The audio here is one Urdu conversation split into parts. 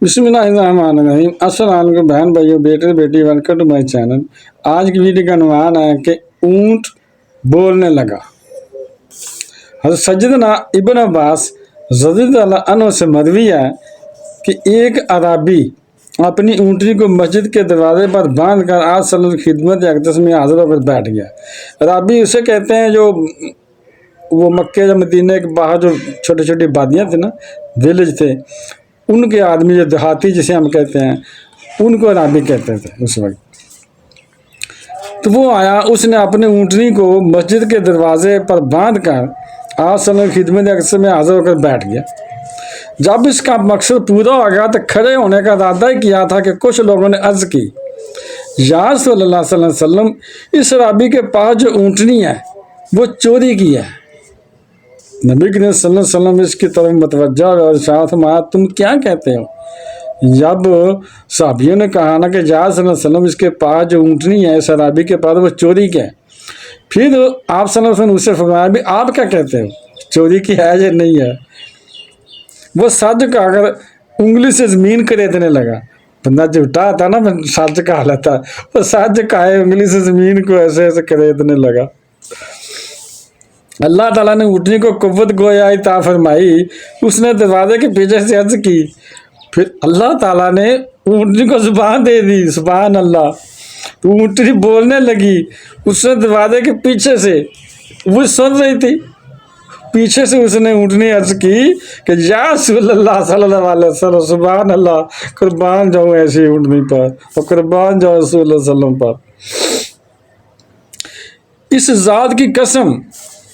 بسم اللہ الرحمن الرحیم۔ السلام علیکم بہن بھائیو، بیٹے بیٹی، ویلکم ٹو مائی چینل۔ آج کی ویڈیو کا عنوان ہے کہ اونٹ بولنے لگا۔ حضرت سیدنا ابن عباس رضی اللہ عنہ سے مروی ہے کہ ایک عربی اپنی اونٹنی کو مسجد کے دروازے پر باندھ کر آپ صلی اللہ علیہ وسلم کی خدمت اقدس میں حاضر ہو کر بیٹھ گیا۔ عربی اسے کہتے ہیں جو وہ مکے یا مدینے کے باہر جو چھوٹی چھوٹی بادیاں تھیں نا، ویلیج تھے، ان کے آدمی جو دیہاتی جسے ہم کہتے ہیں ان کو عربی کہتے تھے اس وقت۔ تو وہ آیا، اس نے اپنی اونٹنی کو مسجد کے دروازے پر باندھ کر آپ صلی اللہ علیہ وسلم کی خدمت اقدس میں حاضر ہو کر بیٹھ گیا۔ جب اس کا مقصد پورا ہو گیا تو کھڑے ہونے کا ارادہ کیا تھا کہ کچھ لوگوں نے عرض کی، یا رسول اللہ صلی اللہ علیہ وسلم، اس عربی کے پاس جو اونٹنی ہے وہ چوری کی ہے۔ نبی کریم صلی اللہ علیہ وسلم اس کی طرف متوجہ اور ارشاد فرمایا، تم کیا کہتے ہو؟ جب صحابیوں نے کہا نا کہ یا صلی اللہ علیہ وسلم، اس کے پاس جو اونٹنی ہے اس عربی کے پاس وہ چوری کی ہے، پھر آپ صلی اللہ علیہ وسلم اسے فرمایا بھی آپ کیا کہتے ہو، چوری کی ہے یا نہیں ہے؟ وہ سچ کہا کر انگلی سے زمین خریدنے لگا۔ بندہ جھوٹا تھا نا، سچ کہا لیتا، وہ سچ کہا انگلی سے زمین کو ایسے ایسے خریدنے لگا۔ اللہ تعالیٰ نے اونٹنی کو قوت گویا عطا فرمائی، اس نے دروازے کے پیچھے سے عرض کی، پھر اللہ تعالیٰ نے اونٹنی کو زبان دے دی، سبحان اللہ، تو اونٹنی بولنے لگی۔ اس نے دروازے کے پیچھے سے، وہ سن رہی تھی، پیچھے سے اس نے اونٹنی عرض کی کہ یا رسول اللہ صلی اللہ علیہ وسلم، سبحان اللہ، قربان جاؤں ایسی اونٹنی پر اور قربان جاؤں رسول اللہ صلی اللہ علیہ وسلم پر۔ اس ذات کی قسم،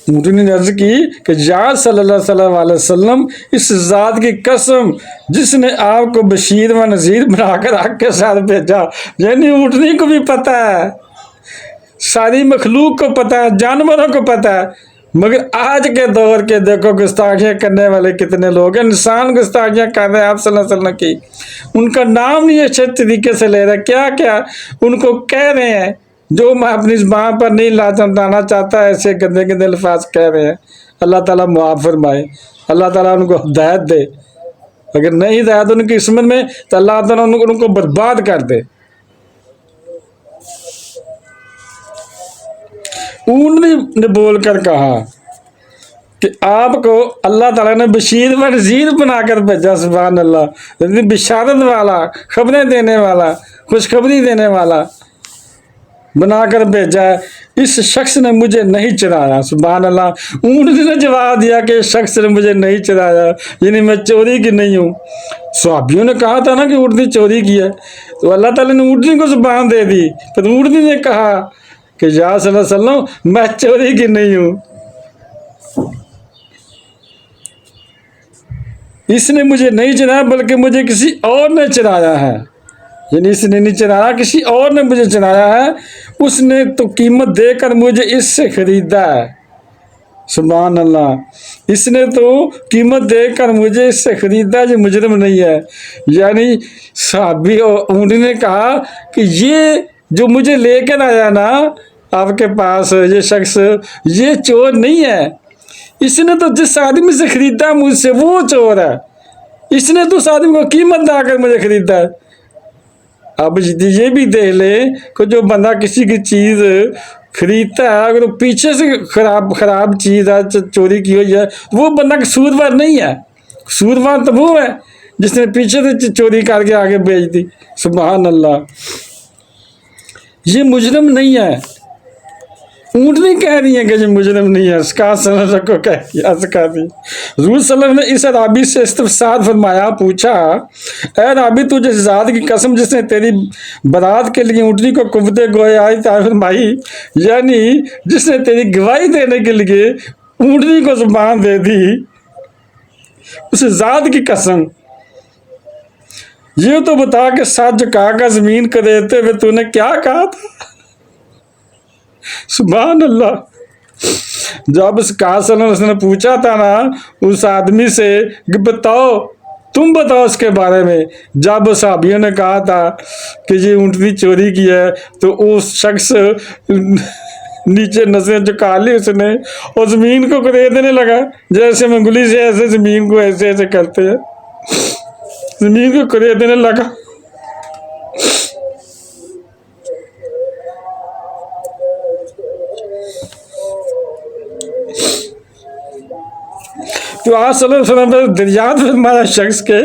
اونٹنی نے عرض کی کہ یا صلی اللہ علیہ وسلم، اس ذات کی قسم جس نے آپ کو بشیر و نذیر بنا کر حق کے ساتھ بھیجا۔ یعنی اونٹنی کو بھی پتہ ہے، ساری مخلوق کو پتہ ہے، جانوروں کو پتہ ہے، مگر آج کے دور کے دیکھو گستاخیاں کرنے والے کتنے لوگ ہیں۔ انسان گستاخیاں کر رہے ہیں آپ صلی اللہ علیہ وسلم کی، ان کا نام نہیں اچھے طریقے سے لے رہے، کیا کیا ان کو کہہ رہے ہیں جو میں اپنی زبان پر نہیں لانا چاہتا، ایسے گندے گندے الفاظ کہہ رہے ہیں۔ اللہ تعالیٰ معاف فرمائے، اللہ تعالیٰ ان کو ہدایت دے، اگر نہیں ہدایت ان کی قسمت میں تو اللہ تعالیٰ ان کو برباد کر دے۔ اونٹنی نے بول کر کہا کہ آپ کو اللہ تعالیٰ نے بشیر و نذیر بنا کر بھیجا، سبحان اللہ، بشارت والا، خبریں دینے والا، خوشخبری دینے والا بنا کر بھیجا ہے۔ اس شخص نے مجھے نہیں چرایا، سبحان اللہ۔ اونٹنی نے جواب دیا کہ اس شخص نے مجھے نہیں چرایا، یعنی میں چوری کی نہیں ہوں۔ صحابیوں نے کہا تھا نا کہ اونٹنی چوری کی ہے، تو اللہ تعالیٰ نے اونٹنی کو زبان دے دی، پھر اونٹنی نے کہا کہ یا صلی اللہ علیہ وسلم، میں چوری کی نہیں ہوں، اس نے مجھے نہیں چرایا بلکہ مجھے کسی اور نے چرایا ہے، یعنی اس نے نہیں چرایا، کسی اور نے مجھے چرایا ہے، اس نے تو قیمت دے کر مجھے اس سے خریدا ہے، سبحان اللہ، اس نے تو قیمت دے کر مجھے اس سے خریدا ہے، یہ مجرم نہیں ہے۔ یعنی صحابی اونٹنی نے کہا کہ یہ جو مجھے لے کر آیا نا آپ کے پاس، یہ شخص، یہ چور نہیں ہے، اس نے تو جس آدمی سے خریدا مجھ سے وہ چور ہے، اس نے تو اس آدمی کو قیمت دے کر مجھے خریدا ہے۔ اب یہ بھی دیکھ لیں کہ جو بندہ کسی کی چیز خریدتا ہے، اگر وہ پیچھے سے خراب چیز ہے، چوری کی ہوئی ہے، وہ بندہ قصوروار نہیں ہے، قصوروار تو وہ ہے جس نے پیچھے سے چوری کر کے آگے بیچ دی، سبحان اللہ، یہ مجرم نہیں ہے۔ اونٹنی کہہ رہی ہے کہ یہ مجرم نہیں ہے، اسکا صلی اللہ کو کہہ دیا، سکھا دی۔ حضور صلی اللہ علیہ وسلم نے اس عرابی سے استفسار فرمایا، پوچھا، اے عرابی، تجھے ذات کی قسم جس نے تیری برات کے لیے اونٹنی کو قوت گویا عطا فرمائی، یعنی جس نے تیری گواہی دینے کے لیے اونٹنی کو زبان دے دی، اس ذات کی قسم یہ تو بتا کہ سچ کہا کر زمین کو دیتے ہوئے تو نے کیا کہا تھا، سبحان اللہ۔ جب اس کا صلی اللہ علیہ وسلم نے پوچھا تھا نا اس آدمی سے کہ بتاؤ، تم بتاؤ اس کے بارے میں، جب صحابیوں نے کہا تھا کہ یہ اونٹنی چوری کی ہے تو اس شخص نیچے نظریں جھکا لی اس نے اور زمین کو خریدنے لگا، جیسے منگلی سے ایسے زمین کو ایسے ایسے کرتے ہیں، زمین کو کریدنے لگا۔ تو آج صلی اللہ علیہ وسلم پر دریات فرمایا شخص کے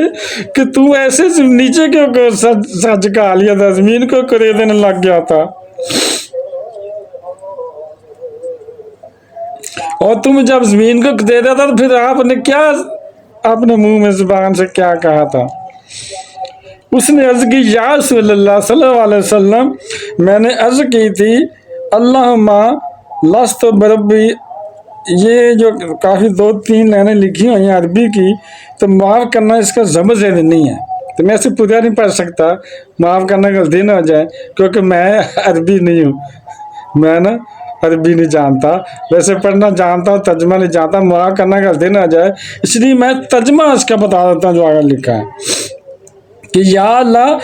کہ تو ایسے نیچے کیوں سج کا لیا تھا، زمین کو کریدنے لگ گیا تھا، اور تم جب زمین کو دے دیا تھا تو پھر آپ نے کیا اپنے منہ میں زبان سے کیا کہا تھا؟ اس نے عرض کی یا رسول اللہ صلی اللہ علیہ وسلم، میں نے عرض کی تھی اللہم لست بربی، یہ جو کافی 2-3 لائنیں لکھی ہوئی ہیں عربی کی، تو معاف کرنا اس کا ضبط ذہن نہیں ہے، تو میں اسے پورا نہیں پڑھ سکتا، معاف کرنا غلطی نہ ہو جائے، کیونکہ میں عربی نہیں ہوں، میں نا عربی نہیں جانتا، ویسے پڑھنا جانتا ہوں، ترجمہ نہیں جانتا، معاف کرنا غلطی نہ ہو جائے، اس لیے میں ترجمہ اس کا بتا دیتا ہوں جو آگے لکھا ہے کہ یا اللہ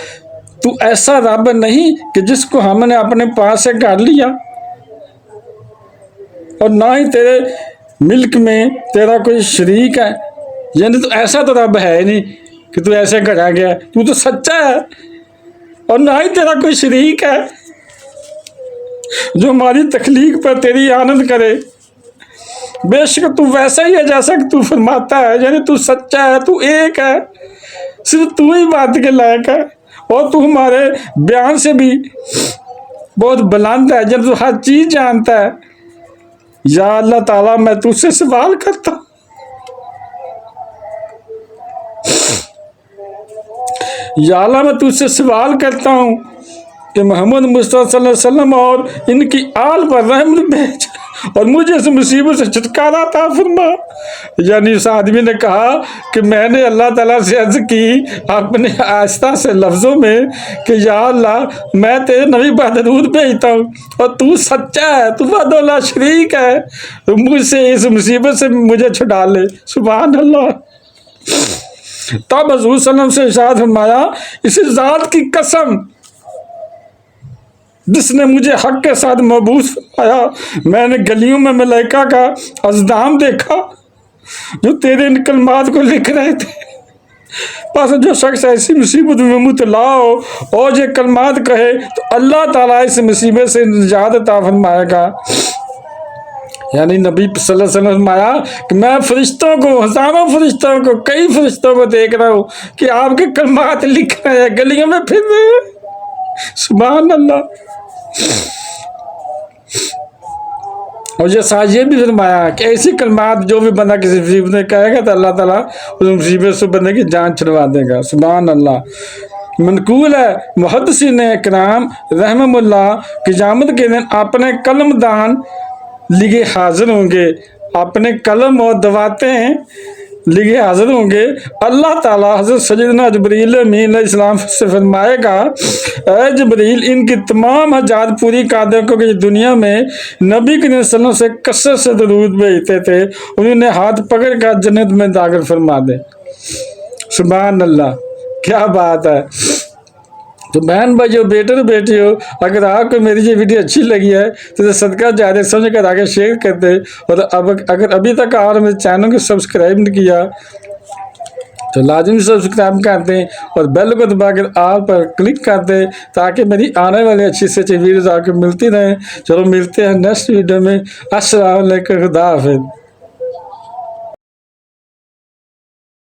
تو ایسا رب نہیں کہ جس کو ہم نے اپنے پاس سے کر لیا، اور نہ ہی تیرے ملک میں تیرا کوئی شریک ہے، یعنی تو ایسا تو رب ہے نہیں کہ تو ایسے کرا گیا، تو سچا ہے، اور نہ ہی تیرا کوئی شریک ہے جو ہماری تخلیق پر تیری اعانت کرے، بے شک تو ویسا ہی ہے جیسا کہ تو فرماتا ہے، یعنی تو سچا ہے، تو ایک ہے، صرف تو ہی بات کے لائق ہے، اور تو ہمارے بیان سے بھی بہت بلند ہے، جب تو ہر چیز جانتا ہے۔ یا اللہ تعالیٰ میں تجھ سے سوال کرتا ہوں، یا اللہ میں تجھ سے سوال کرتا ہوں کہ محمد مصطفیٰ صلی اللہ علیہ وسلم اور ان کی آل پر رحمت بھیج، اور مجھے اس مصیبت سے چھٹکارا عطا فرما۔ یعنی اس آدمی نے کہا کہ میں نے اللہ تعالیٰ سے عرض کی اپنے آہستہ سے لفظوں میں کہ یا اللہ میں تیرے نبی پر درود بھیجتا ہوں، اور تو سچا ہے، تو وحدہ لا شریک ہے، تو مجھ سے اس مصیبت سے مجھے چھڑا لے۔ سبحان اللہ۔ تب حضور صلی اللہ علیہ وسلم سے ارشاد فرمایا اس ذات کی قسم جس نے مجھے حق کے ساتھ مبعوث فرمایا، میں نے گلیوں میں ملائکہ کا ازدحام دیکھا جو تیرے ان کلمات کو لکھ رہے تھے، بس جو شخص ایسی مصیبت میں مبتلا ہو اور یہ کلمات کہے تو اللہ تعالیٰ اس مصیبت سے نجات عطا فرمائے گا۔ یعنی نبی صلی اللہ علیہ وسلم نے فرمایا کہ میں فرشتوں کو، ہزاروں فرشتوں کو، کئی فرشتوں کو دیکھ رہا ہوں کہ آپ کے کلمات لکھ رہے ہیں، گلیوں میں پھر رہے ہیں۔ سبحان اللہ۔ اور یہ ساتھ یہ بھی فرمایا کہ ایسی کلمات جو بھی بندہ کسی مصیبت میں کہے گا تو اللہ تعالیٰ اس مصیبت سے بندے کی جان چھڑوا دے گا۔ سبحان اللہ۔ منقول ہے محدثین اکرام رحمہ اللہ قیامت کے دن اپنے قلم دان لیے حاضر ہوں گے، اپنے قلم اور دواتیں لیے حاضر ہوں گے۔ اللہ تعالیٰ حضرت سیدنا جبریل امین علیہ السلام سے فرمائے گا اے جبریل ان کی تمام حاجات پوری کر دے، کیونکہ یہ دنیا میں نبی کریم صلی اللہ علیہ وسلم سے کثرت سے درود بھیجتے تھے، انہوں نے ہاتھ پکڑ کر جنت میں داخل فرما دے۔ سبحان اللہ، کیا بات ہے۔ تو بہن بھائیو، بیٹے اور بیٹیو، اگر آپ کو میری یہ ویڈیو اچھی لگی ہے تو صدقہ جاریہ سمجھ کر آگے شیئر کر دے، اور اگر ابھی تک آپ میرے چینل کو سبسکرائب نہیں کیا تو لازمی سبسکرائب کر دیں اور بیل کو دبا کر آل پر کلک کر دیں تاکہ میری آنے والی اچھی سے اچھی ویڈیوز آپ کو ملتی رہیں۔ چلو ملتے ہیں نیکسٹ ویڈیو میں۔ السلام علیکم، خدا حافظ۔